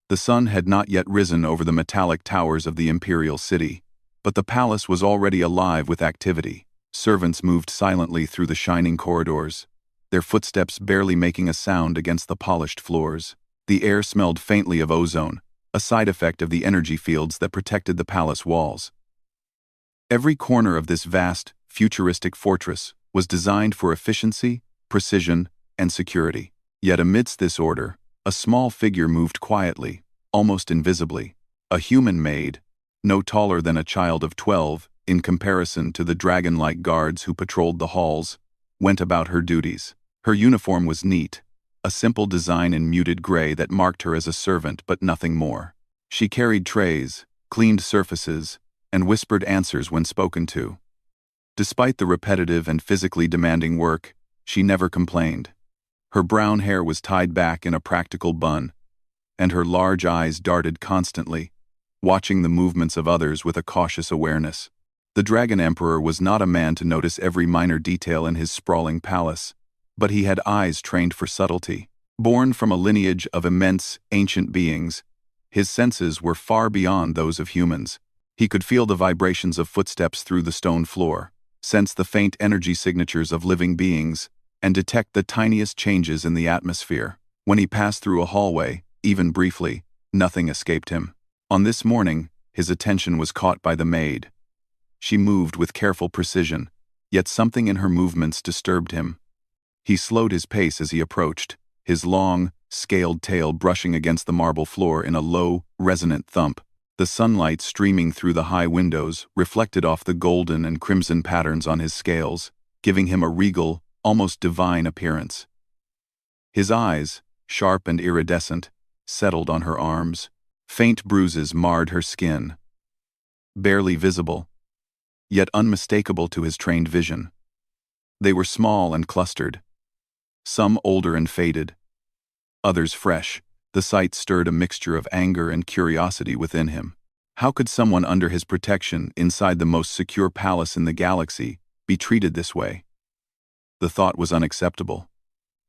The sun had not yet risen over the metallic towers of the Imperial city, but the palace was already alive with activity. Servants moved silently through the shining corridors, their footsteps barely making a sound against the polished floors. The air smelled faintly of ozone, a side effect of the energy fields that protected the palace walls. Every corner of this vast, futuristic fortress was designed for efficiency, precision, and security. Yet amidst this order, a small figure moved quietly, almost invisibly. A human maid, no taller than a child of 12, in comparison to the dragon-like guards who patrolled the halls, went about her duties. Her uniform was neat, a simple design in muted gray that marked her as a servant but nothing more. She carried trays, cleaned surfaces, and whispered answers when spoken to. Despite the repetitive and physically demanding work, she never complained. Her brown hair was tied back in a practical bun, and her large eyes darted constantly, watching the movements of others with a cautious awareness. The Dragon Emperor was not a man to notice every minor detail in his sprawling palace, but he had eyes trained for subtlety. Born from a lineage of immense, ancient beings, his senses were far beyond those of humans. He could feel the vibrations of footsteps through the stone floor, sense the faint energy signatures of living beings, and detect the tiniest changes in the atmosphere. When he passed through a hallway, even briefly, nothing escaped him. On this morning, his attention was caught by the maid. She moved with careful precision, yet something in her movements disturbed him. He slowed his pace as he approached, his long, scaled tail brushing against the marble floor in a low, resonant thump. The sunlight streaming through the high windows reflected off the golden and crimson patterns on his scales, giving him a regal, almost divine appearance. His eyes, sharp and iridescent, settled on her arms. Faint bruises marred her skin. Barely visible, yet unmistakable to his trained vision. They were small and clustered, some older and faded, others fresh. The sight stirred a mixture of anger and curiosity within him. How could someone under his protection, inside the most secure palace in the galaxy, be treated this way? The thought was unacceptable.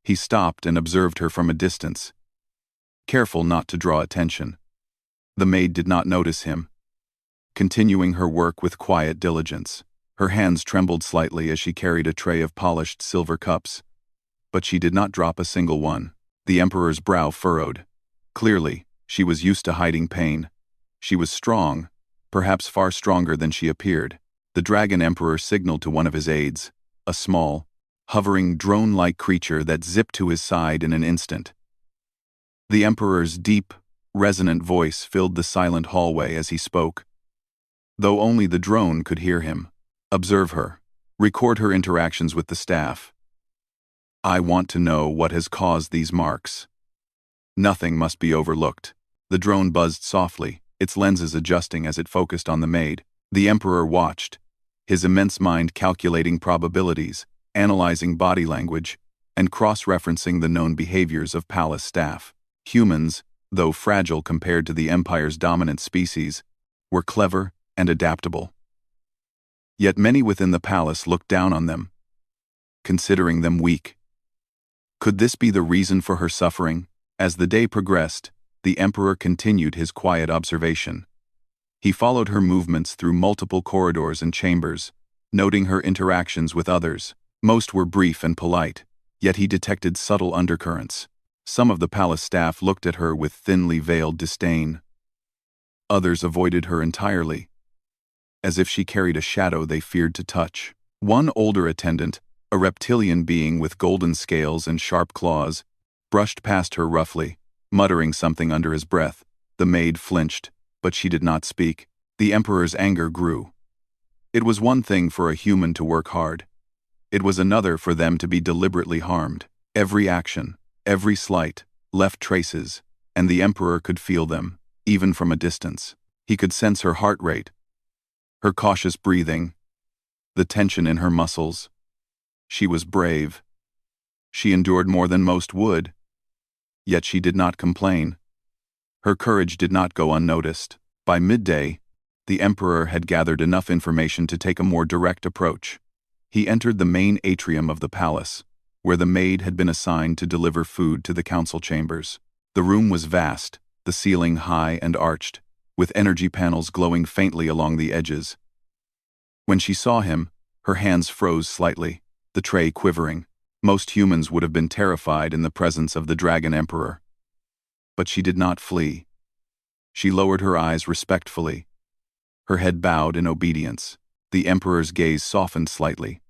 He stopped and observed her from a distance, careful not to draw attention. The maid did not notice him, continuing her work with quiet diligence. Her hands trembled slightly as she carried a tray of polished silver cups, but she did not drop a single one. The Emperor's brow furrowed. Clearly, she was used to hiding pain. She was strong, perhaps far stronger than she appeared. The Dragon Emperor signaled to one of his aides, a small, hovering drone-like creature that zipped to his side in an instant. The Emperor's deep, resonant voice filled the silent hallway as he spoke. Though only the drone could hear him. Observe her. Record her interactions with the staff. I want to know what has caused these marks. Nothing must be overlooked. The drone buzzed softly, its lenses adjusting as it focused on the maid. The Emperor watched, his immense mind calculating probabilities, analyzing body language, and cross-referencing the known behaviors of palace staff. Humans, though fragile compared to the Empire's dominant species, were clever and adaptable. Yet many within the palace looked down on them, considering them weak. Could this be the reason for her suffering? As the day progressed, the Emperor continued his quiet observation. He followed her movements through multiple corridors and chambers, noting her interactions with others. Most were brief and polite, yet he detected subtle undercurrents. Some of the palace staff looked at her with thinly veiled disdain. Others avoided her entirely, as if she carried a shadow they feared to touch. One older attendant, a reptilian being with golden scales and sharp claws, brushed past her roughly, muttering something under his breath. The maid flinched, but she did not speak. The Emperor's anger grew. It was one thing for a human to work hard. It was another for them to be deliberately harmed. Every action, every slight, left traces, and the Emperor could feel them, even from a distance. He could sense her heart rate, her cautious breathing, the tension in her muscles. She was brave. She endured more than most would. Yet she did not complain. Her courage did not go unnoticed. By midday, the Emperor had gathered enough information to take a more direct approach. He entered the main atrium of the palace, where the maid had been assigned to deliver food to the council chambers. The room was vast, the ceiling high and arched, with energy panels glowing faintly along the edges. When she saw him, her hands froze slightly, the tray quivering. Most humans would have been terrified in the presence of the Dragon Emperor. But she did not flee. She lowered her eyes respectfully. Her head bowed in obedience. The Emperor's gaze softened slightly,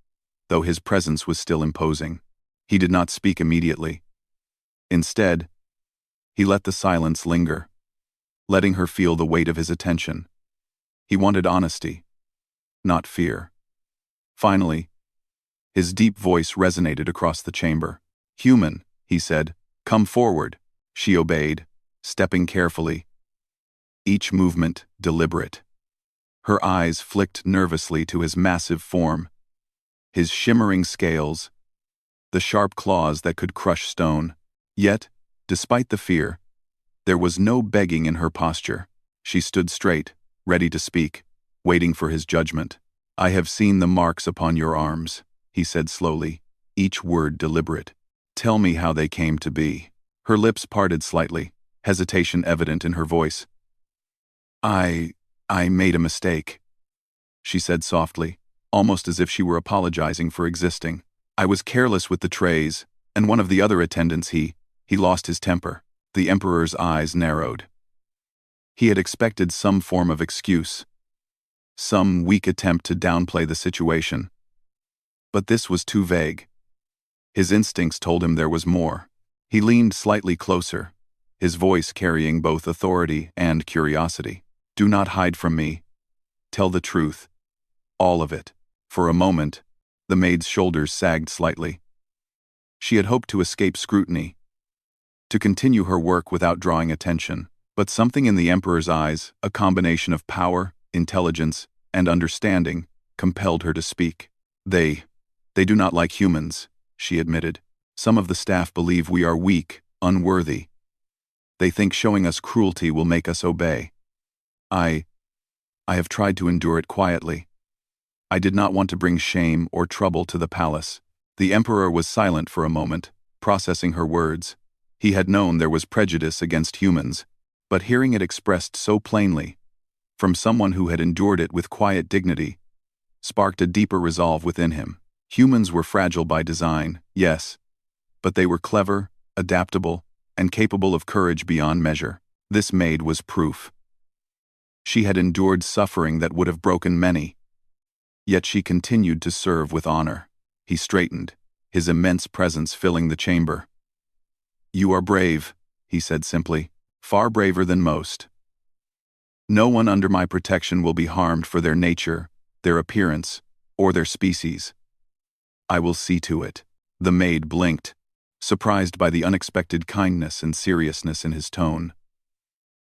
though his presence was still imposing. He did not speak immediately. Instead, he let the silence linger, letting her feel the weight of his attention. He wanted honesty, not fear. Finally, his deep voice resonated across the chamber. "Human," he said, "come forward." She obeyed, stepping carefully, each movement deliberate. Her eyes flicked nervously to his massive form, his shimmering scales, the sharp claws that could crush stone. Yet, despite the fear, there was no begging in her posture. She stood straight, ready to speak, waiting for his judgment. "I have seen the marks upon your arms," he said slowly, each word deliberate. "Tell me how they came to be." Her lips parted slightly, hesitation evident in her voice. I made a mistake," she said softly, almost as if she were apologizing for existing. "I was careless with the trays, and one of the other attendants, he lost his temper." The Emperor's eyes narrowed. He had expected some form of excuse, some weak attempt to downplay the situation. But this was too vague. His instincts told him there was more. He leaned slightly closer, his voice carrying both authority and curiosity. "Do not hide from me. Tell the truth. All of it." For a moment, the maid's shoulders sagged slightly. She had hoped to escape scrutiny, to continue her work without drawing attention. But something in the Emperor's eyes, a combination of power, intelligence, and understanding, compelled her to speak. They do not like humans," she admitted. "Some of the staff believe we are weak, unworthy. They think showing us cruelty will make us obey. I have tried to endure it quietly. I did not want to bring shame or trouble to the palace." The Emperor was silent for a moment, processing her words. He had known there was prejudice against humans, but hearing it expressed so plainly, from someone who had endured it with quiet dignity, sparked a deeper resolve within him. Humans were fragile by design, yes, but they were clever, adaptable, and capable of courage beyond measure. This maid was proof. She had endured suffering that would have broken many. Yet she continued to serve with honor. He straightened, his immense presence filling the chamber. "You are brave," he said simply, "far braver than most. No one under my protection will be harmed for their nature, their appearance, or their species. I will see to it." The maid blinked, surprised by the unexpected kindness and seriousness in his tone.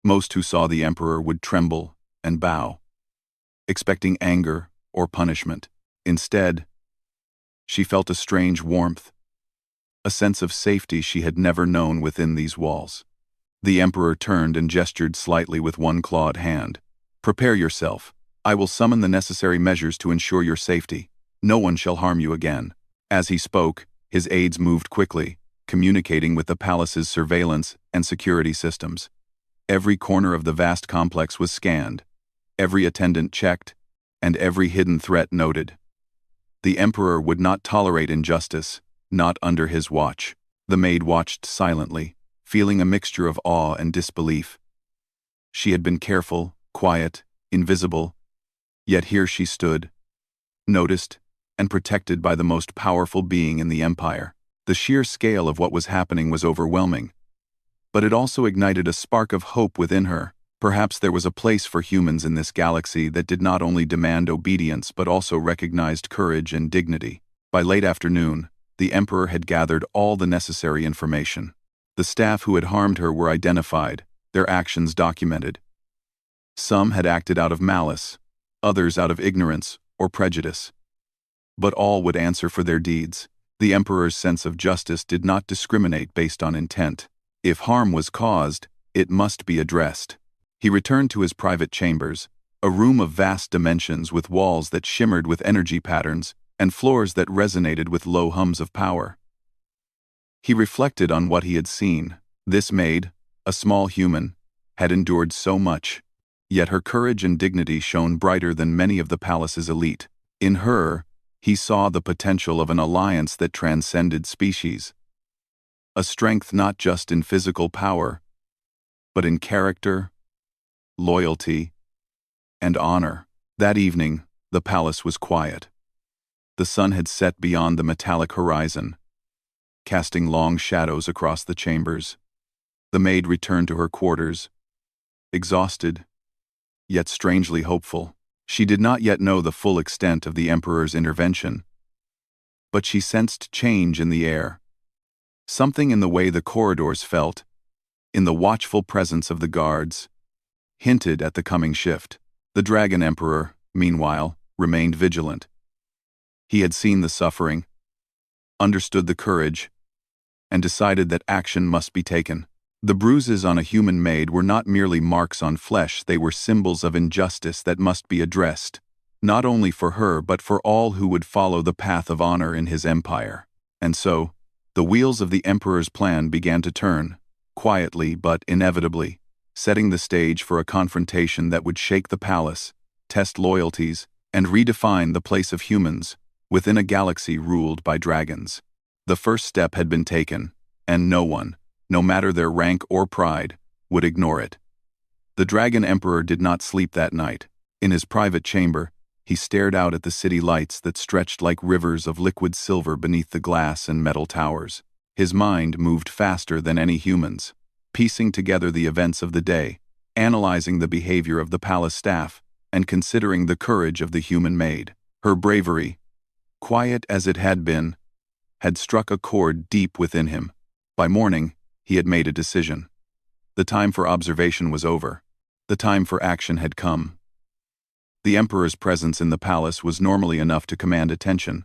Most who saw the Emperor would tremble and bow, expecting anger or punishment. Instead, she felt a strange warmth, a sense of safety she had never known within these walls. The Emperor turned and gestured slightly with one clawed hand. "Prepare yourself. I will summon the necessary measures to ensure your safety. No one shall harm you again." As he spoke, his aides moved quickly, communicating with the palace's surveillance and security systems. Every corner of the vast complex was scanned, every attendant checked, and every hidden threat noted. The Emperor would not tolerate injustice, not under his watch. The maid watched silently, feeling a mixture of awe and disbelief. She had been careful, quiet, invisible, yet here she stood, noticed and protected by the most powerful being in the Empire. The sheer scale of what was happening was overwhelming, but it also ignited a spark of hope within her. Perhaps there was a place for humans in this galaxy that did not only demand obedience but also recognized courage and dignity. By late afternoon, the Emperor had gathered all the necessary information. The staff who had harmed her were identified, their actions documented. Some had acted out of malice, others out of ignorance or prejudice. But all would answer for their deeds. The Emperor's sense of justice did not discriminate based on intent. If harm was caused, it must be addressed. He returned to his private chambers, a room of vast dimensions with walls that shimmered with energy patterns and floors that resonated with low hums of power. He reflected on what he had seen. This maid, a small human, had endured so much. Yet her courage and dignity shone brighter than many of the palace's elite. In her, he saw the potential of an alliance that transcended species. A strength not just in physical power, but in character, loyalty, and honor. That evening, the palace was quiet. The sun had set beyond the metallic horizon, casting long shadows across the chambers. The maid returned to her quarters, exhausted, yet strangely hopeful. She did not yet know the full extent of the Emperor's intervention, but she sensed change in the air. Something in the way the corridors felt, in the watchful presence of the guards, hinted at the coming shift. The Dragon Emperor, meanwhile, remained vigilant. He had seen the suffering, understood the courage, and decided that action must be taken. The bruises on a human maid were not merely marks on flesh, they were symbols of injustice that must be addressed, not only for her but for all who would follow the path of honor in his empire. And so, the wheels of the Emperor's plan began to turn, quietly but inevitably, setting the stage for a confrontation that would shake the palace, test loyalties, and redefine the place of humans within a galaxy ruled by dragons. The first step had been taken, and no one, no matter their rank or pride, would ignore it. The Dragon Emperor did not sleep that night. In his private chamber, he stared out at the city lights that stretched like rivers of liquid silver beneath the glass and metal towers. His mind moved faster than any human's, piecing together the events of the day, analyzing the behavior of the palace staff, and considering the courage of the human maid. Her bravery, quiet as it had been, had struck a chord deep within him. By morning, he had made a decision. The time for observation was over. The time for action had come. The Emperor's presence in the palace was normally enough to command attention,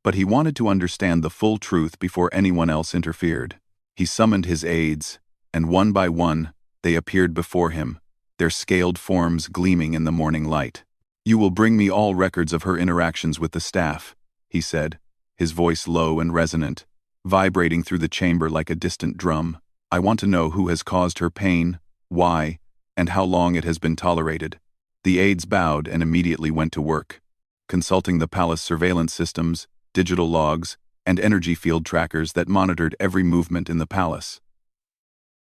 but he wanted to understand the full truth before anyone else interfered. He summoned his aides, and one by one, they appeared before him, their scaled forms gleaming in the morning light. "You will bring me all records of her interactions with the staff," he said, his voice low and resonant, vibrating through the chamber like a distant drum. "I want to know who has caused her pain, why, and how long it has been tolerated." The aides bowed and immediately went to work, consulting the palace surveillance systems, digital logs, and energy field trackers that monitored every movement in the palace.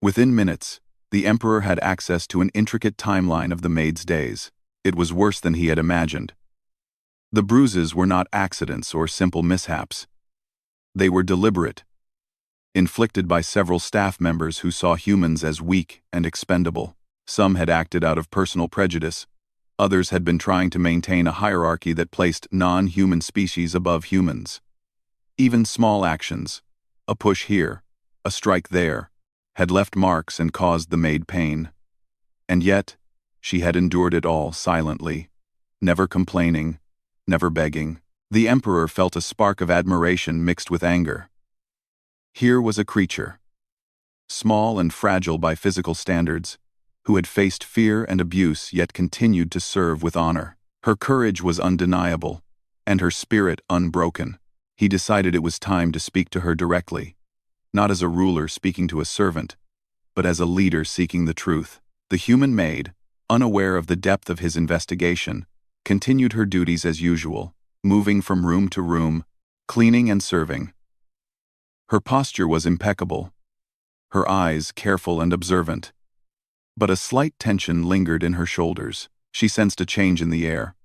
Within minutes, the Emperor had access to an intricate timeline of the maid's days. It was worse than he had imagined. The bruises were not accidents or simple mishaps. They were deliberate, inflicted by several staff members who saw humans as weak and expendable. Some had acted out of personal prejudice. Others had been trying to maintain a hierarchy that placed non-human species above humans. Even small actions, a push here, a strike there, had left marks and caused the maid pain. And yet, she had endured it all silently, never complaining, never begging. The Emperor felt a spark of admiration mixed with anger. Here was a creature, small and fragile by physical standards, who had faced fear and abuse yet continued to serve with honor. Her courage was undeniable, and her spirit unbroken. He decided it was time to speak to her directly, not as a ruler speaking to a servant, but as a leader seeking the truth. The human maid, unaware of the depth of his investigation, continued her duties as usual, moving from room to room, cleaning and serving. Her posture was impeccable, her eyes careful and observant, but a slight tension lingered in her shoulders. She sensed a change in the air,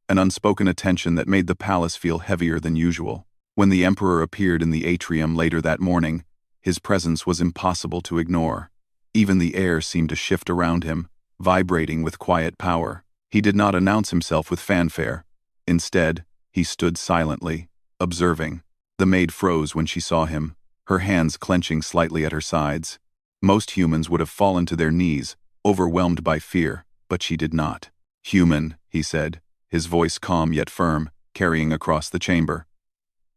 an unspoken attention that made the palace feel heavier than usual. When the Emperor appeared in the atrium later that morning, his presence was impossible to ignore. Even the air seemed to shift around him, vibrating with quiet power. He did not announce himself with fanfare. Instead, he stood silently, observing. The maid froze when she saw him, her hands clenching slightly at her sides. Most humans would have fallen to their knees, overwhelmed by fear, but she did not. "Human," he said, his voice calm yet firm, carrying across the chamber.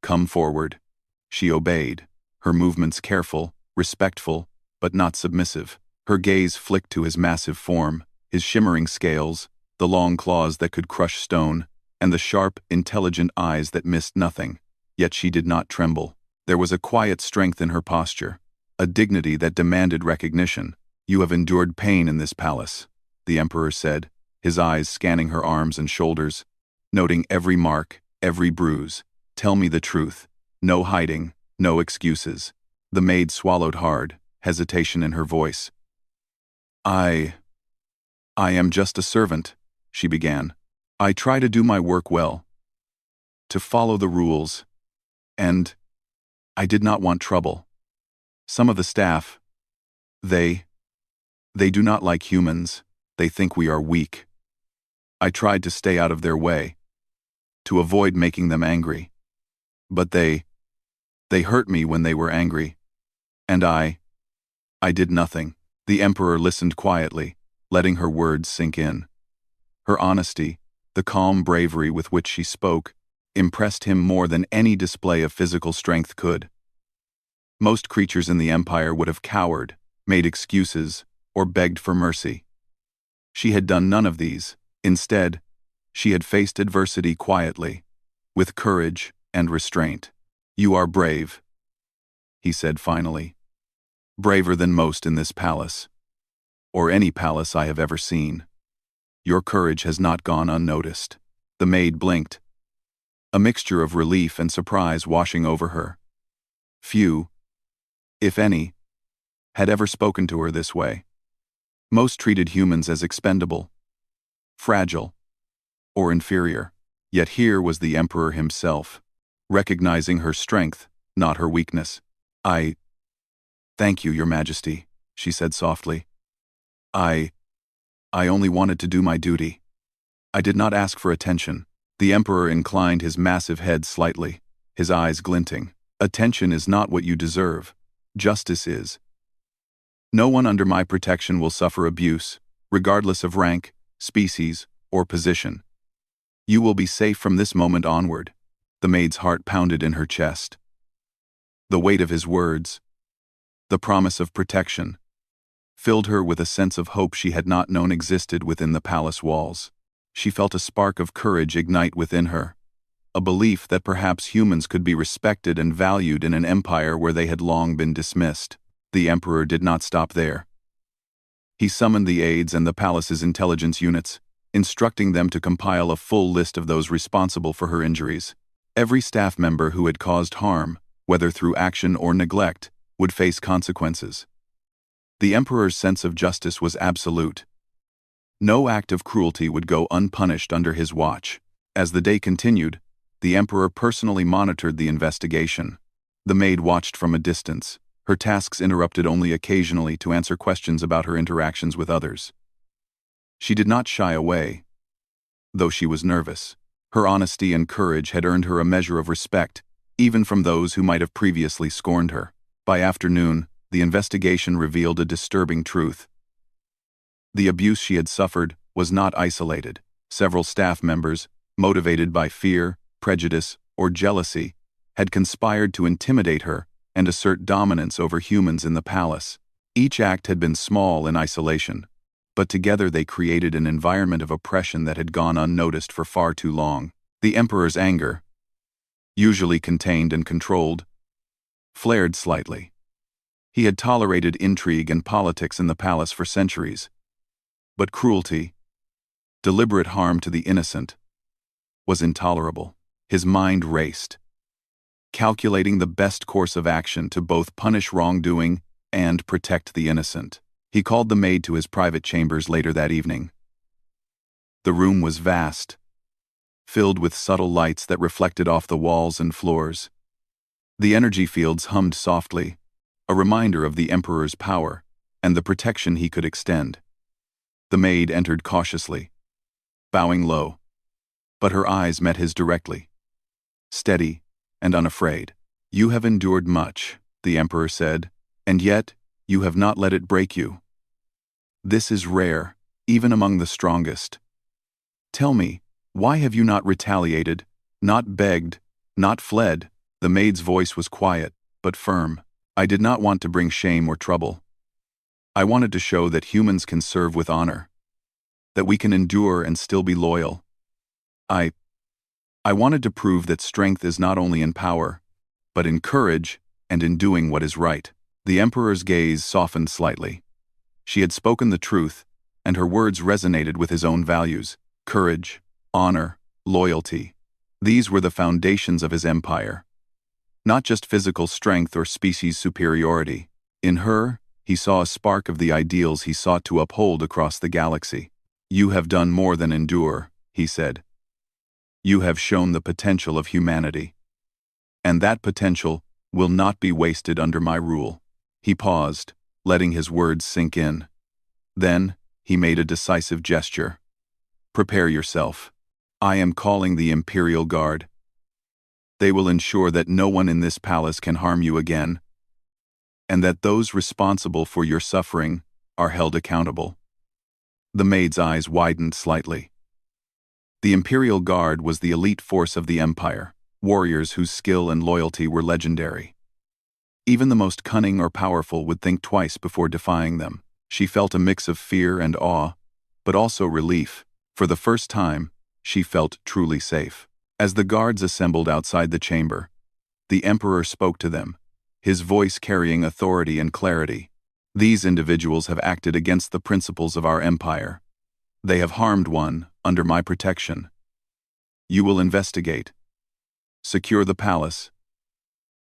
"Come forward." She obeyed, her movements careful, respectful, but not submissive. Her gaze flicked to his massive form, his shimmering scales, the long claws that could crush stone, and the sharp, intelligent eyes that missed nothing. Yet she did not tremble. There was a quiet strength in her posture, a dignity that demanded recognition. You have endured pain in this palace, the Emperor said, his eyes scanning her arms and shoulders, noting every mark, every bruise. Tell me the truth. No hiding, no excuses. The maid swallowed hard, hesitation in her voice. I am just a servant, she began. I try to do my work well, to follow the rules, and I did not want trouble. Some of the staff, they do not like humans. They think we are weak. I tried to stay out of their way, to avoid making them angry. But they hurt me when they were angry. And I did nothing. The Emperor listened quietly, letting her words sink in. Her honesty, the calm bravery with which she spoke, impressed him more than any display of physical strength could. Most creatures in the Empire would have cowered, made excuses, or begged for mercy. She had done none of these. Instead, she had faced adversity quietly, with courage and restraint. You are brave, he said finally. Braver than most in this palace, or any palace I have ever seen. Your courage has not gone unnoticed. The maid blinked, a mixture of relief and surprise washing over her. Few, if any, had ever spoken to her this way. Most treated humans as expendable, fragile, or inferior. Yet here was the Emperor himself, recognizing her strength, not her weakness. Thank you, Your Majesty, she said softly. I only wanted to do my duty. I did not ask for attention. The Emperor inclined his massive head slightly, his eyes glinting. Attention is not what you deserve. Justice is. No one under my protection will suffer abuse, regardless of rank, species, or position. You will be safe from this moment onward. The maid's heart pounded in her chest. The weight of his words, the promise of protection, filled her with a sense of hope she had not known existed within the palace walls. She felt a spark of courage ignite within her, a belief that perhaps humans could be respected and valued in an empire where they had long been dismissed. The Emperor did not stop there. He summoned the aides and the palace's intelligence units, instructing them to compile a full list of those responsible for her injuries. Every staff member who had caused harm, whether through action or neglect, would face consequences. The Emperor's sense of justice was absolute. No act of cruelty would go unpunished under his watch. As the day continued, the Emperor personally monitored the investigation. The maid watched from a distance, her tasks interrupted only occasionally to answer questions about her interactions with others. She did not shy away, though she was nervous. Her honesty and courage had earned her a measure of respect, even from those who might have previously scorned her. By afternoon, the investigation revealed a disturbing truth. The abuse she had suffered was not isolated. Several staff members, motivated by fear, prejudice, or jealousy, had conspired to intimidate her and assert dominance over humans in the palace. Each act had been small in isolation, but together they created an environment of oppression that had gone unnoticed for far too long. The Emperor's anger, usually contained and controlled, flared slightly. He had tolerated intrigue and politics in the palace for centuries, but cruelty, deliberate harm to the innocent, was intolerable. His mind raced, calculating the best course of action to both punish wrongdoing and protect the innocent. He called the maid to his private chambers later that evening. The room was vast, filled with subtle lights that reflected off the walls and floors. The energy fields hummed softly, a reminder of the Emperor's power and the protection he could extend. The maid entered cautiously, bowing low, but her eyes met his directly, steady and unafraid. You have endured much, the Emperor said, and yet you have not let it break you. This is rare, even among the strongest. Tell me, why have you not retaliated, not begged, not fled? The maid's voice was quiet, but firm. I did not want to bring shame or trouble. I wanted to show that humans can serve with honor, that we can endure and still be loyal. I wanted to prove that strength is not only in power, but in courage and in doing what is right. The Emperor's gaze softened slightly, She had spoken the truth, and her words resonated with his own values: courage, honor, loyalty. These were the foundations of his empire. Not just physical strength or species superiority. In her, he saw a spark of the ideals he sought to uphold across the galaxy. "You have done more than endure," he said. "You have shown the potential of humanity. And that potential will not be wasted under my rule." He paused, letting his words sink in. Then, he made a decisive gesture. "Prepare yourself. I am calling the Imperial Guard. They will ensure that no one in this palace can harm you again, and that those responsible for your suffering are held accountable." The maid's eyes widened slightly. The Imperial Guard was the elite force of the Empire, warriors whose skill and loyalty were legendary. Even the most cunning or powerful would think twice before defying them. She felt a mix of fear and awe, but also relief. For the first time, she felt truly safe. As the guards assembled outside the chamber, the Emperor spoke to them, his voice carrying authority and clarity. "These individuals have acted against the principles of our empire. They have harmed one under my protection. You will investigate, secure the palace,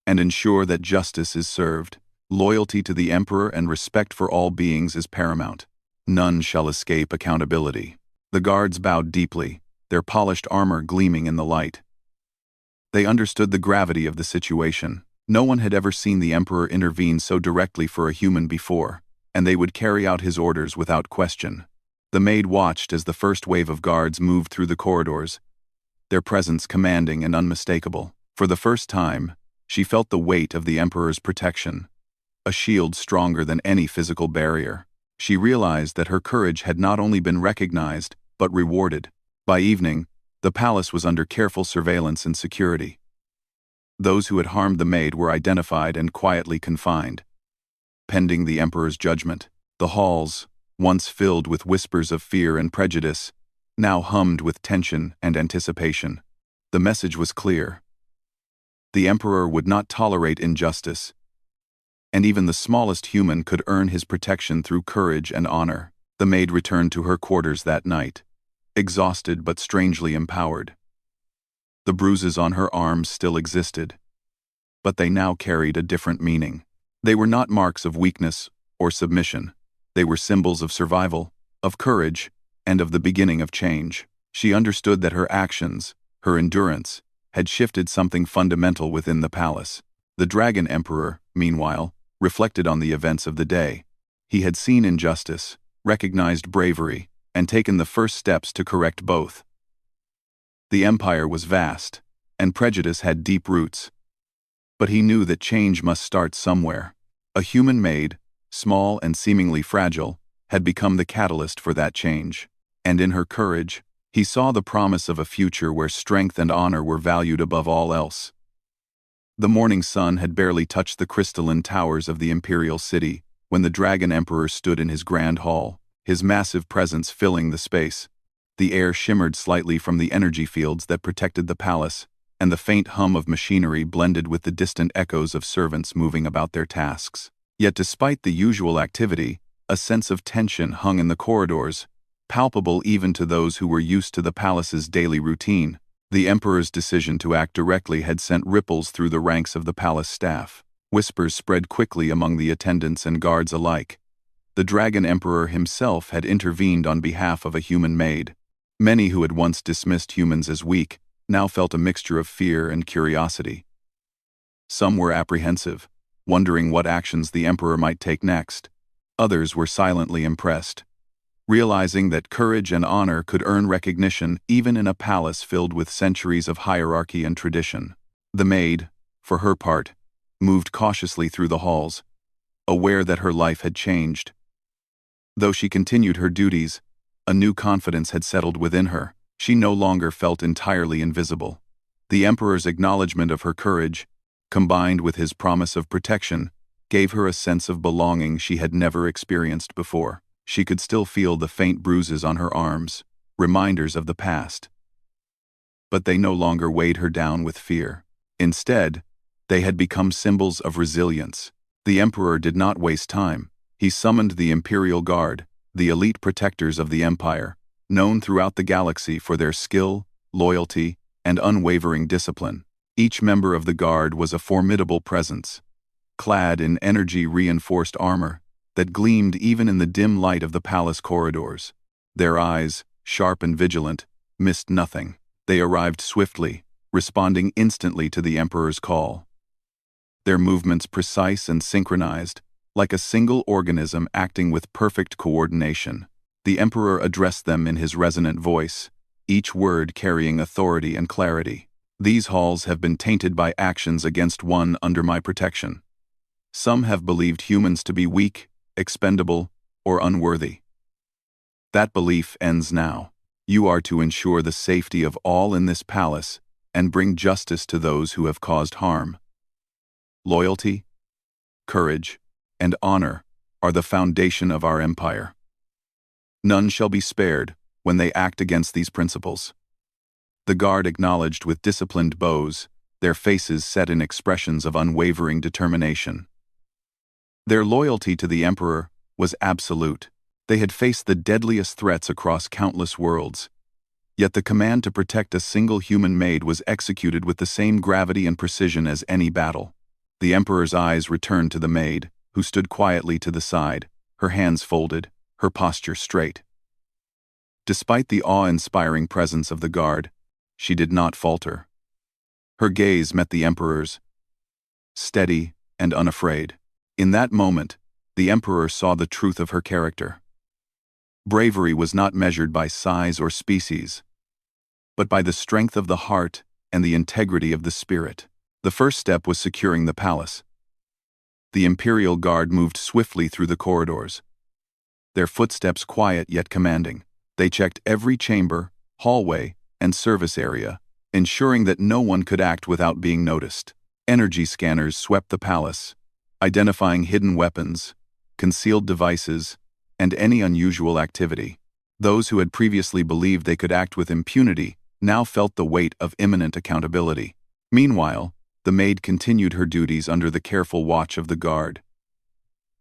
and ensure that justice is served. Loyalty to the Emperor and respect for all beings is paramount. None shall escape accountability." The guards bowed deeply, their polished armor gleaming in the light. They understood the gravity of the situation. No one had ever seen the Emperor intervene so directly for a human before, and they would carry out his orders without question. The maid watched as the first wave of guards moved through the corridors, their presence commanding and unmistakable. For the first time, she felt the weight of the Emperor's protection, a shield stronger than any physical barrier. She realized that her courage had not only been recognized, but rewarded. By evening, the palace was under careful surveillance and security. Those who had harmed the maid were identified and quietly confined, pending the Emperor's judgment. The halls, once filled with whispers of fear and prejudice, now hummed with tension and anticipation. The message was clear. The Emperor would not tolerate injustice, and even the smallest human could earn his protection through courage and honor. The maid returned to her quarters that night, exhausted but strangely empowered. The bruises on her arms still existed, but they now carried a different meaning. They were not marks of weakness or submission. They were symbols of survival, of courage, and of the beginning of change. She understood that her actions, her endurance, had shifted something fundamental within the palace. The Dragon Emperor, meanwhile, reflected on the events of the day. He had seen injustice, recognized bravery, and taken the first steps to correct both. The empire was vast, and prejudice had deep roots. But he knew that change must start somewhere. A human maid, small and seemingly fragile, had become the catalyst for that change. And in her courage, he saw the promise of a future where strength and honor were valued above all else. The morning sun had barely touched the crystalline towers of the Imperial city when the Dragon Emperor stood in his grand hall, his massive presence filling the space. The air shimmered slightly from the energy fields that protected the palace, and the faint hum of machinery blended with the distant echoes of servants moving about their tasks. Yet despite the usual activity, a sense of tension hung in the corridors, palpable even to those who were used to the palace's daily routine. The Emperor's decision to act directly had sent ripples through the ranks of the palace staff. Whispers spread quickly among the attendants and guards alike. The Dragon Emperor himself had intervened on behalf of a human maid. Many who had once dismissed humans as weak now felt a mixture of fear and curiosity. Some were apprehensive, wondering what actions the Emperor might take next. Others were silently impressed, realizing that courage and honor could earn recognition even in a palace filled with centuries of hierarchy and tradition. The maid, for her part, moved cautiously through the halls, aware that her life had changed. Though she continued her duties, a new confidence had settled within her. She no longer felt entirely invisible. The Emperor's acknowledgement of her courage, combined with his promise of protection, gave her a sense of belonging she had never experienced before. She could still feel the faint bruises on her arms, reminders of the past. But they no longer weighed her down with fear. Instead, they had become symbols of resilience. The Emperor did not waste time. He summoned the Imperial Guard, the elite protectors of the Empire, known throughout the galaxy for their skill, loyalty, and unwavering discipline. Each member of the Guard was a formidable presence, clad in energy-reinforced armor that gleamed even in the dim light of the palace corridors. Their eyes, sharp and vigilant, missed nothing. They arrived swiftly, responding instantly to the Emperor's call. Their movements precise and synchronized, like a single organism acting with perfect coordination. The Emperor addressed them in his resonant voice, each word carrying authority and clarity. These halls have been tainted by actions against one under my protection. Some have believed humans to be weak, expendable, or unworthy. That belief ends now. You are to ensure the safety of all in this palace and bring justice to those who have caused harm. Loyalty, courage, and honor are the foundation of our empire. None shall be spared when they act against these principles. The Guard acknowledged with disciplined bows, their faces set in expressions of unwavering determination. Their loyalty to the Emperor was absolute. They had faced the deadliest threats across countless worlds, yet the command to protect a single human maid was executed with the same gravity and precision as any battle. The Emperor's eyes returned to the maid, who stood quietly to the side, her hands folded, her posture straight. Despite the awe-inspiring presence of the Guard, she did not falter. Her gaze met the Emperor's, steady and unafraid. In that moment, the Emperor saw the truth of her character. Bravery was not measured by size or species, but by the strength of the heart and the integrity of the spirit. The first step was securing the palace. The Imperial Guard moved swiftly through the corridors, their footsteps quiet yet commanding. They checked every chamber, hallway, and service area, ensuring that no one could act without being noticed. Energy scanners swept the palace, identifying hidden weapons, concealed devices, and any unusual activity. Those who had previously believed they could act with impunity now felt the weight of imminent accountability. Meanwhile, the maid continued her duties under the careful watch of the Guard.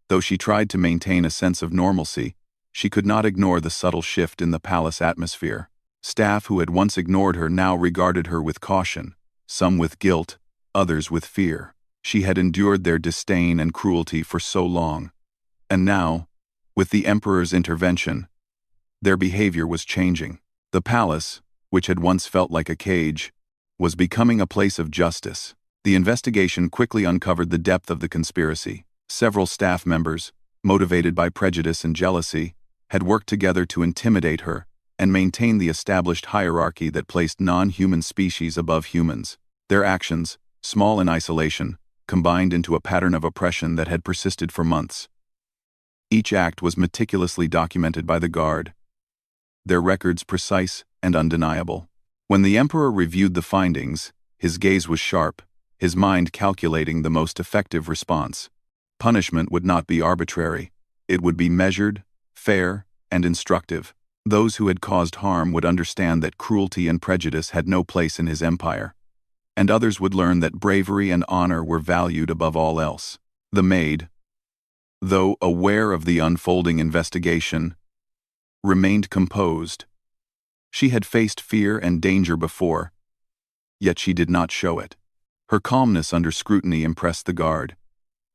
Though she tried to maintain a sense of normalcy, she could not ignore the subtle shift in the palace atmosphere. Staff who had once ignored her now regarded her with caution, some with guilt, others with fear. She had endured their disdain and cruelty for so long. And now, with the Emperor's intervention, their behavior was changing. The palace, which had once felt like a cage, was becoming a place of justice. The investigation quickly uncovered the depth of the conspiracy. Several staff members, motivated by prejudice and jealousy, had worked together to intimidate her and maintain the established hierarchy that placed non-human species above humans. Their actions, small in isolation, combined into a pattern of oppression that had persisted for months. Each act was meticulously documented by the Guard, their records precise and undeniable. When the Emperor reviewed the findings, his gaze was sharp, his mind calculating the most effective response. Punishment would not be arbitrary. It would be measured, fair, and instructive. Those who had caused harm would understand that cruelty and prejudice had no place in his empire, and others would learn that bravery and honor were valued above all else. The maid, though aware of the unfolding investigation, remained composed. She had faced fear and danger before, yet she did not show it. Her calmness under scrutiny impressed the Guard,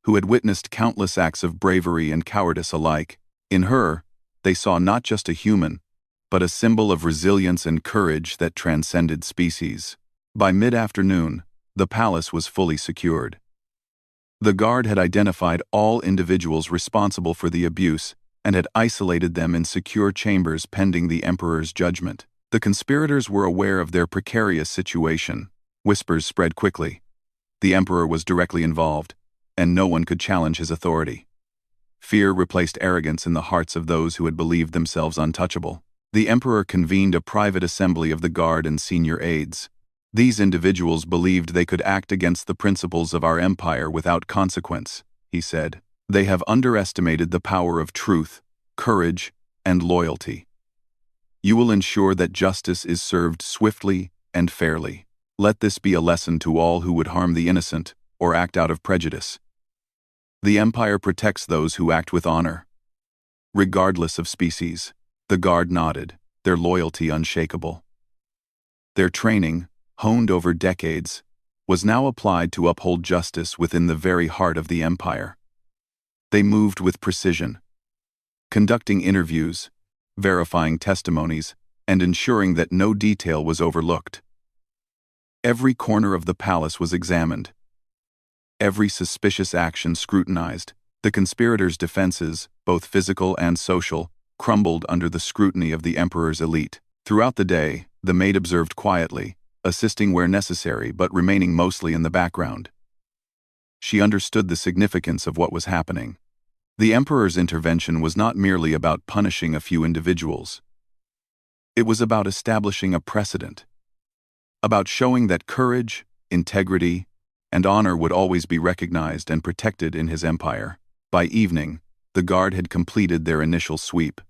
who had witnessed countless acts of bravery and cowardice alike. In her, they saw not just a human, but a symbol of resilience and courage that transcended species. By mid-afternoon, the palace was fully secured. The Guard had identified all individuals responsible for the abuse and had isolated them in secure chambers pending the Emperor's judgment. The conspirators were aware of their precarious situation. Whispers spread quickly. The Emperor was directly involved, and no one could challenge his authority. Fear replaced arrogance in the hearts of those who had believed themselves untouchable. The Emperor convened a private assembly of the Guard and senior aides. These individuals believed they could act against the principles of our empire without consequence, he said. They have underestimated the power of truth, courage, and loyalty. You will ensure that justice is served swiftly and fairly. Let this be a lesson to all who would harm the innocent or act out of prejudice. The Empire protects those who act with honor, regardless of species. The Guard nodded, their loyalty unshakable. Their training, honed over decades, was now applied to uphold justice within the very heart of the Empire. They moved with precision, conducting interviews, verifying testimonies, and ensuring that no detail was overlooked. Every corner of the palace was examined, every suspicious action scrutinized. The conspirators' defenses, both physical and social, crumbled under the scrutiny of the Emperor's elite. Throughout the day, the Maid observed quietly, assisting where necessary but remaining mostly in the background. She understood the significance of what was happening. The Emperor's intervention was not merely about punishing a few individuals. It was about establishing a precedent, about showing that courage, integrity, and honor would always be recognized and protected in his empire. By evening, the Guard had completed their initial sweep.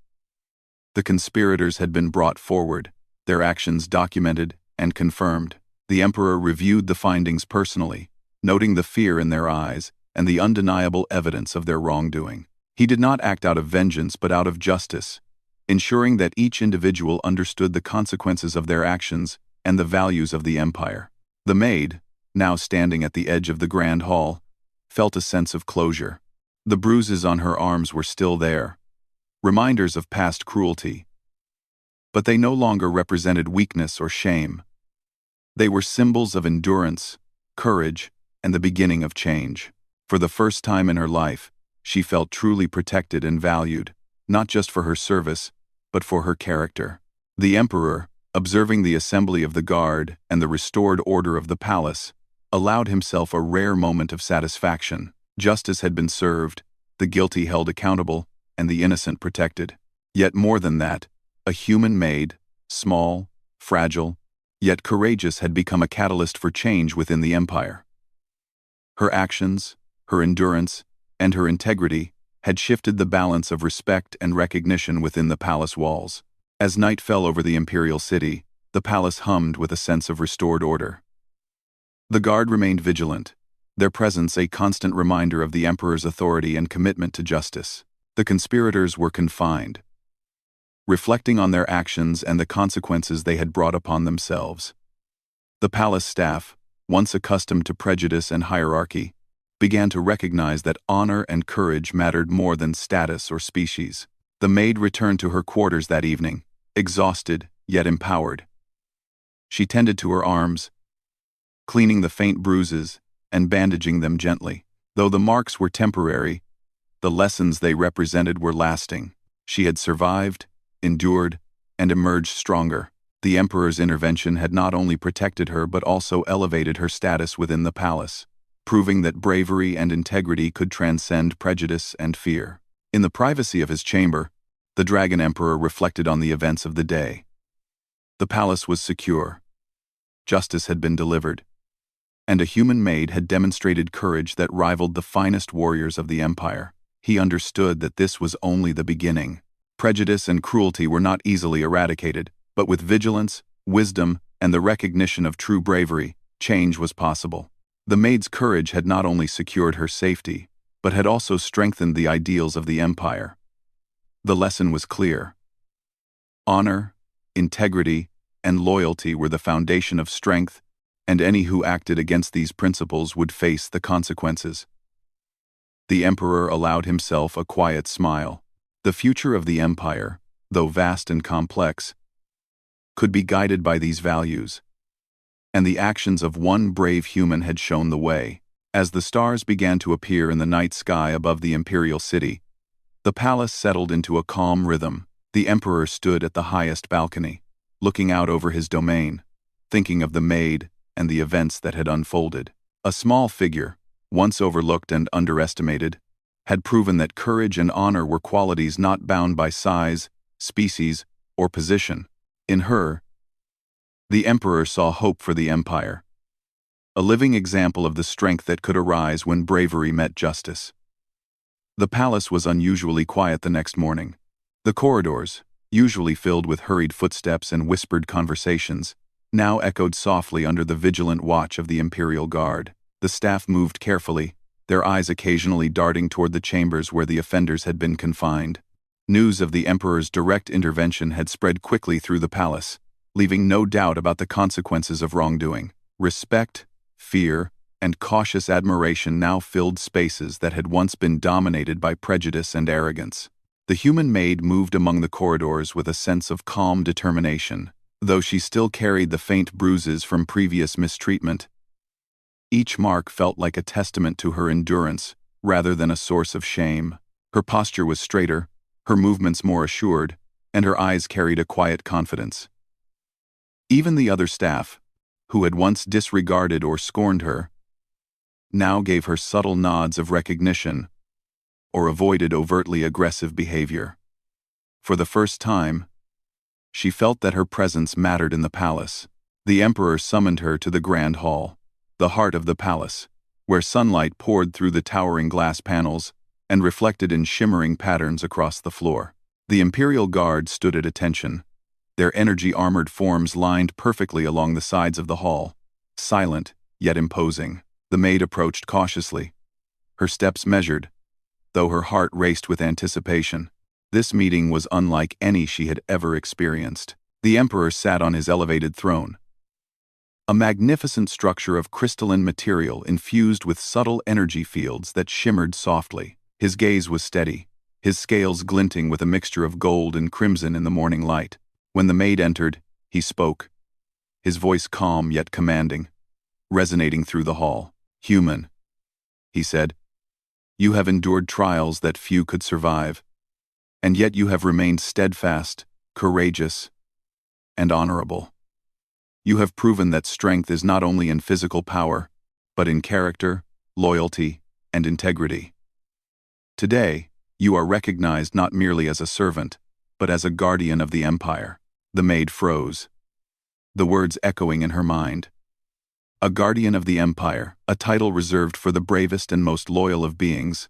The conspirators had been brought forward, their actions documented and confirmed. The Emperor reviewed the findings personally, noting the fear in their eyes and the undeniable evidence of their wrongdoing. He did not act out of vengeance but out of justice, ensuring that each individual understood the consequences of their actions and the values of the Empire. The Maid, now standing at the edge of the Grand Hall, felt a sense of closure. The bruises on her arms were still there, reminders of past cruelty. But they no longer represented weakness or shame. They were symbols of endurance, courage, and the beginning of change. For the first time in her life, she felt truly protected and valued, not just for her service, but for her character. The Emperor, observing the assembly of the Guard and the restored order of the palace, allowed himself a rare moment of satisfaction. Justice had been served, the guilty held accountable, and the innocent protected. Yet more than that, a human Maid, small, fragile, yet courageous, had become a catalyst for change within the Empire. Her actions, her endurance, and her integrity had shifted the balance of respect and recognition within the palace walls. As night fell over the Imperial city, the palace hummed with a sense of restored order. The Guard remained vigilant, their presence a constant reminder of the Emperor's authority and commitment to justice. The conspirators were confined, reflecting on their actions and the consequences they had brought upon themselves. The palace staff, once accustomed to prejudice and hierarchy, began to recognize that honor and courage mattered more than status or species. The Maid returned to her quarters that evening, exhausted yet empowered. She tended to her arms, cleaning the faint bruises and bandaging them gently. Though the marks were temporary, the lessons they represented were lasting. She had survived, endured, and emerged stronger. The Emperor's intervention had not only protected her but also elevated her status within the palace, proving that bravery and integrity could transcend prejudice and fear. In the privacy of his chamber, the Dragon Emperor reflected on the events of the day. The palace was secure. Justice had been delivered, and a human Maid had demonstrated courage that rivaled the finest warriors of the Empire. He understood that this was only the beginning. Prejudice and cruelty were not easily eradicated, but with vigilance, wisdom, and the recognition of true bravery, change was possible. The Maid's courage had not only secured her safety, but had also strengthened the ideals of the Empire. The lesson was clear. Honor, integrity, and loyalty were the foundation of strength, and any who acted against these principles would face the consequences. The Emperor allowed himself a quiet smile. The future of the Empire, though vast and complex, could be guided by these values, and the actions of one brave human had shown the way. As the stars began to appear in the night sky above the Imperial city, the palace settled into a calm rhythm. The Emperor stood at the highest balcony, looking out over his domain, thinking of the Maid and the events that had unfolded. A small figure, once overlooked and underestimated, had proven that courage and honor were qualities not bound by size, species, or position. In her, the Emperor saw hope for the Empire, a living example of the strength that could arise when bravery met justice. The palace was unusually quiet the next morning. The corridors, usually filled with hurried footsteps and whispered conversations, now echoed softly under the vigilant watch of the Imperial Guard. The staff moved carefully, their eyes occasionally darting toward the chambers where the offenders had been confined. News of the Emperor's direct intervention had spread quickly through the palace, leaving no doubt about the consequences of wrongdoing. Respect, fear, and cautious admiration now filled spaces that had once been dominated by prejudice and arrogance. The human maid moved among the corridors with a sense of calm determination, though she still carried the faint bruises from previous mistreatment. Each mark felt like a testament to her endurance, rather than a source of shame. Her posture was straighter, her movements more assured, and her eyes carried a quiet confidence. Even the other staff, who had once disregarded or scorned her, now gave her subtle nods of recognition or avoided overtly aggressive behavior. For the first time, she felt that her presence mattered in the palace. The Emperor summoned her to the Grand Hall, the heart of the palace, where sunlight poured through the towering glass panels and reflected in shimmering patterns across the floor. The Imperial Guard stood at attention, their energy-armored forms lined perfectly along the sides of the hall, silent yet imposing. The maid approached cautiously, her steps measured, though her heart raced with anticipation. This meeting was unlike any she had ever experienced. The Emperor sat on his elevated throne, a magnificent structure of crystalline material infused with subtle energy fields that shimmered softly. His gaze was steady, his scales glinting with a mixture of gold and crimson in the morning light. When the maid entered, he spoke, his voice calm yet commanding, resonating through the hall. "Human," he said, "you have endured trials that few could survive, and yet you have remained steadfast, courageous, and honorable. You have proven that strength is not only in physical power, but in character, loyalty, and integrity. Today, you are recognized not merely as a servant, but as a guardian of the Empire." The maid froze, the words echoing in her mind. A guardian of the Empire, a title reserved for the bravest and most loyal of beings,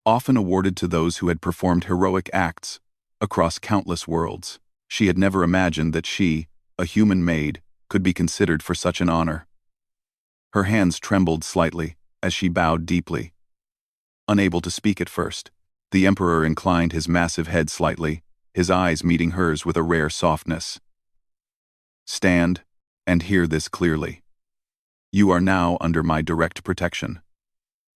often awarded to those who had performed heroic acts across countless worlds. She had never imagined that she, a human maid, could be considered for such an honor. Her hands trembled slightly as she bowed deeply. Unable to speak at first, the Emperor inclined his massive head slightly, his eyes meeting hers with a rare softness. "Stand and hear this clearly. You are now under my direct protection.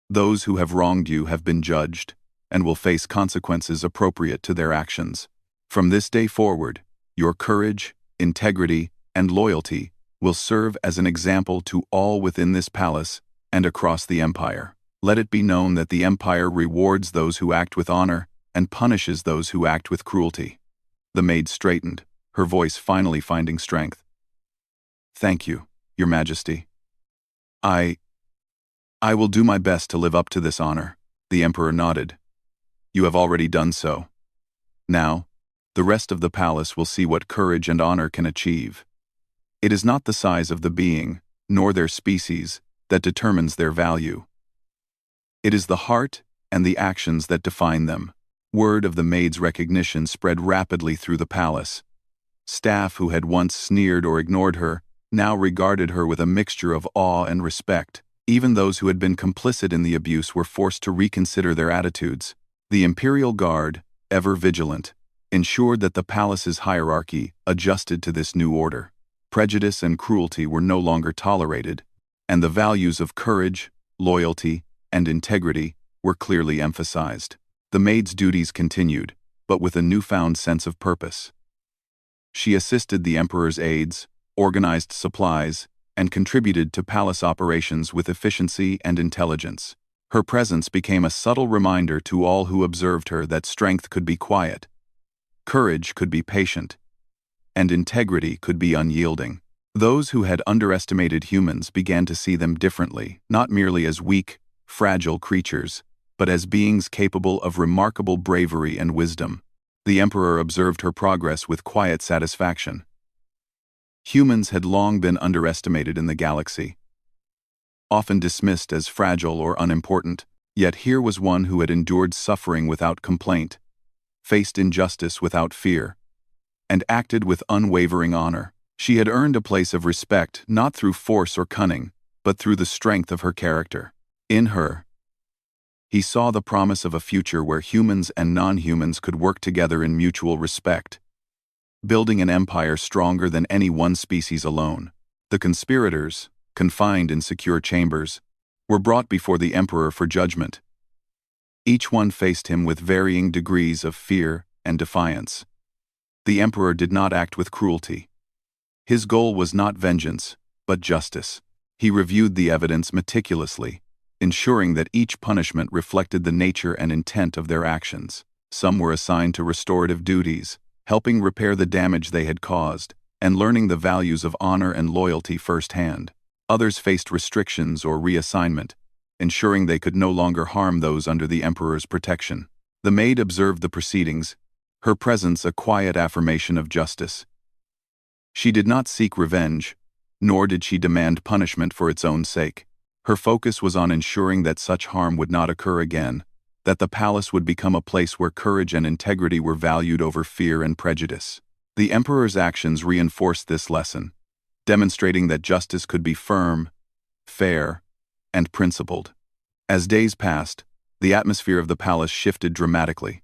Those who have wronged you have been judged and will face consequences appropriate to their actions. From this day forward, your courage, integrity, and loyalty will serve as an example to all within this palace and across the Empire. Let it be known that the Empire rewards those who act with honor and punishes those who act with cruelty." The maid straightened, her voice finally finding strength. "Thank you, Your Majesty. I will do my best to live up to this honor." The Emperor nodded. "You have already done so. Now, the rest of the palace will see what courage and honor can achieve. It is not the size of the being, nor their species, that determines their value. It is the heart and the actions that define them." Word of the maid's recognition spread rapidly through the palace. Staff who had once sneered or ignored her now regarded her with a mixture of awe and respect. Even those who had been complicit in the abuse were forced to reconsider their attitudes. The Imperial Guard, ever vigilant, ensured that the palace's hierarchy adjusted to this new order. Prejudice and cruelty were no longer tolerated, and the values of courage, loyalty, and integrity were clearly emphasized. The maid's duties continued, but with a newfound sense of purpose. She assisted the Emperor's aides, organized supplies, and contributed to palace operations with efficiency and intelligence. Her presence became a subtle reminder to all who observed her that strength could be quiet, courage could be patient, and integrity could be unyielding. Those who had underestimated humans began to see them differently, not merely as weak, fragile creatures, but as beings capable of remarkable bravery and wisdom. The Emperor observed her progress with quiet satisfaction. Humans had long been underestimated in the galaxy, often dismissed as fragile or unimportant, yet here was one who had endured suffering without complaint, faced injustice without fear, and acted with unwavering honor. She had earned a place of respect not through force or cunning, but through the strength of her character. In her, He saw the promise of a future where humans and non-humans could work together in mutual respect, building an empire stronger than any one species alone. The conspirators, confined in secure chambers, were brought before the Emperor for judgment. Each one faced him with varying degrees of fear and defiance. The Emperor did not act with cruelty. His goal was not vengeance, but justice. He reviewed the evidence meticulously, ensuring that each punishment reflected the nature and intent of their actions. Some were assigned to restorative duties, helping repair the damage they had caused, and learning the values of honor and loyalty firsthand. Others faced restrictions or reassignment, ensuring they could no longer harm those under the Emperor's protection. The Maid observed the proceedings, her presence a quiet affirmation of justice. She did not seek revenge, nor did she demand punishment for its own sake. Her focus was on ensuring that such harm would not occur again, that the palace would become a place where courage and integrity were valued over fear and prejudice. The Emperor's actions reinforced this lesson, demonstrating that justice could be firm, fair, and principled. As days passed, the atmosphere of the palace shifted dramatically.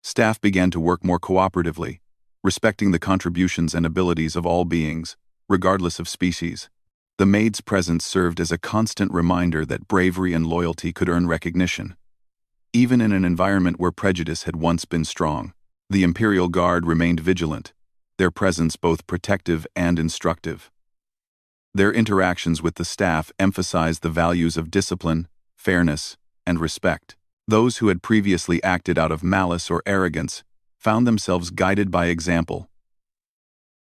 Staff began to work more cooperatively, respecting the contributions and abilities of all beings, regardless of species. The Maid's presence served as a constant reminder that bravery and loyalty could earn recognition. Even in an environment where prejudice had once been strong, the Imperial Guard remained vigilant, their presence both protective and instructive. Their interactions with the staff emphasized the values of discipline, fairness, and respect. Those who had previously acted out of malice or arrogance found themselves guided by example,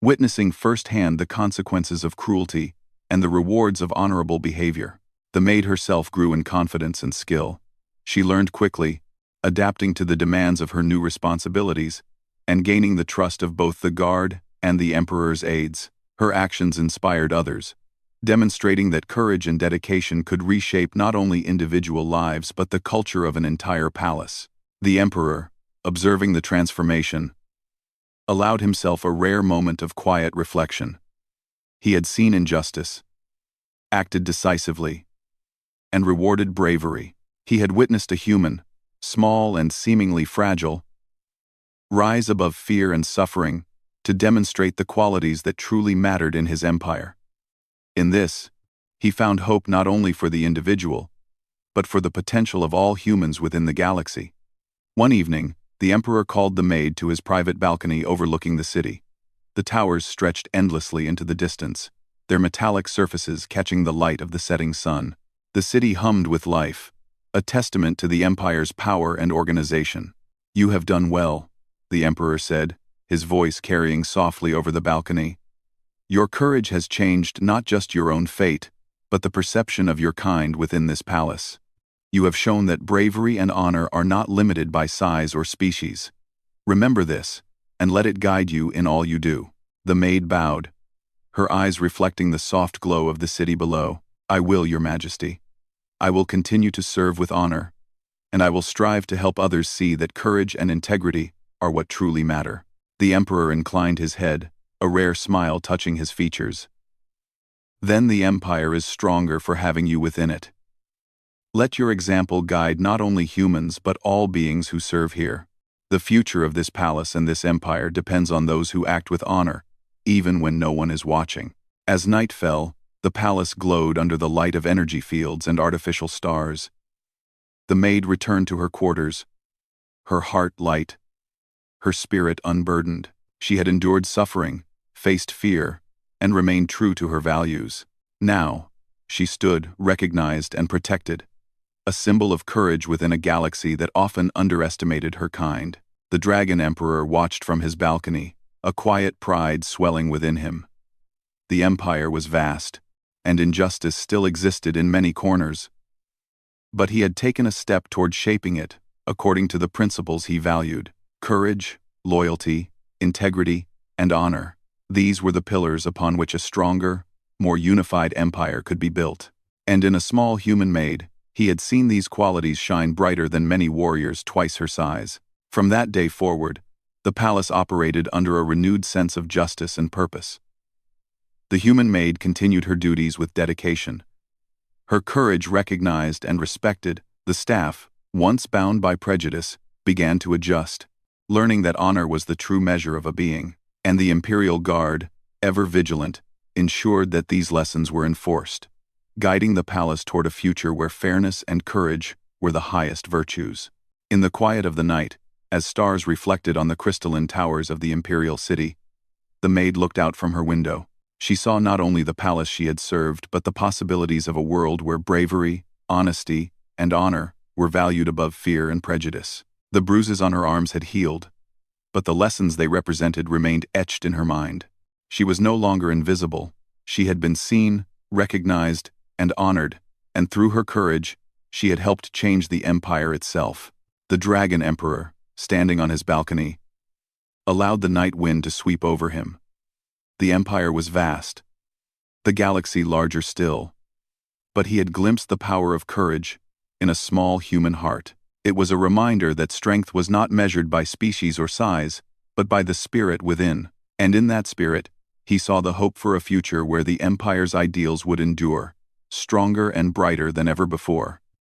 witnessing firsthand the consequences of cruelty and the rewards of honorable behavior. The Maid herself grew in confidence and skill. She learned quickly, adapting to the demands of her new responsibilities, and gaining the trust of both the Guard and the Emperor's aides. Her actions inspired others, demonstrating that courage and dedication could reshape not only individual lives but the culture of an entire palace. The Emperor, observing the transformation, allowed himself a rare moment of quiet reflection. He had seen injustice, acted decisively, and rewarded bravery. He had witnessed a human, small and seemingly fragile, rise above fear and suffering to demonstrate the qualities that truly mattered in his empire. In this, he found hope not only for the individual, but for the potential of all humans within the galaxy. One evening, the Emperor called the Maid to his private balcony overlooking the city. The towers stretched endlessly into the distance, their metallic surfaces catching the light of the setting sun. The city hummed with life, a testament to the Empire's power and organization. "You have done well," the Emperor said, his voice carrying softly over the balcony. "Your courage has changed not just your own fate, but the perception of your kind within this palace. You have shown that bravery and honor are not limited by size or species. Remember this, and let it guide you in all you do." The Maid bowed, her eyes reflecting the soft glow of the city below. "I will, Your Majesty. I will continue to serve with honor, and I will strive to help others see that courage and integrity are what truly matter." The Emperor inclined his head, a rare smile touching his features. "Then the Empire is stronger for having you within it. Let your example guide not only humans but all beings who serve here. The future of this palace and this empire depends on those who act with honor, even when no one is watching." As night fell, the palace glowed under the light of energy fields and artificial stars. The Maid returned to her quarters, her heart light, her spirit unburdened. She had endured suffering, faced fear, and remained true to her values. Now, she stood, recognized and protected, a symbol of courage within a galaxy that often underestimated her kind. The Dragon Emperor watched from his balcony, a quiet pride swelling within him. The Empire was vast, and injustice still existed in many corners. But he had taken a step toward shaping it, according to the principles he valued: courage, loyalty, integrity, and honor. These were the pillars upon which a stronger, more unified empire could be built. And in a small human Maid, he had seen these qualities shine brighter than many warriors twice her size. From that day forward, the palace operated under a renewed sense of justice and purpose. The human Maid continued her duties with dedication, her courage recognized and respected The staff, once bound by prejudice, began to adjust, learning that honor was the true measure of a being, and the Imperial Guard, ever vigilant, ensured that these lessons were enforced, guiding the palace toward a future where fairness and courage were the highest virtues. In the quiet of the night, as stars reflected on the crystalline towers of the Imperial city, the maid looked out from her window. She saw not only the palace she had served, but the possibilities of a world where bravery, honesty, and honor were valued above fear and prejudice. The bruises on her arms had healed, but the lessons they represented remained etched in her mind. She was no longer invisible. She had been seen, recognized, and honored, and through her courage, she had helped change the Empire itself. The Dragon Emperor, standing on his balcony, allowed the night wind to sweep over him. The Empire was vast, the galaxy larger still, but he had glimpsed the power of courage in a small human heart. It was a reminder that strength was not measured by species or size, but by the spirit within, and in that spirit, he saw the hope for a future where the Empire's ideals would endure, stronger and brighter than ever before.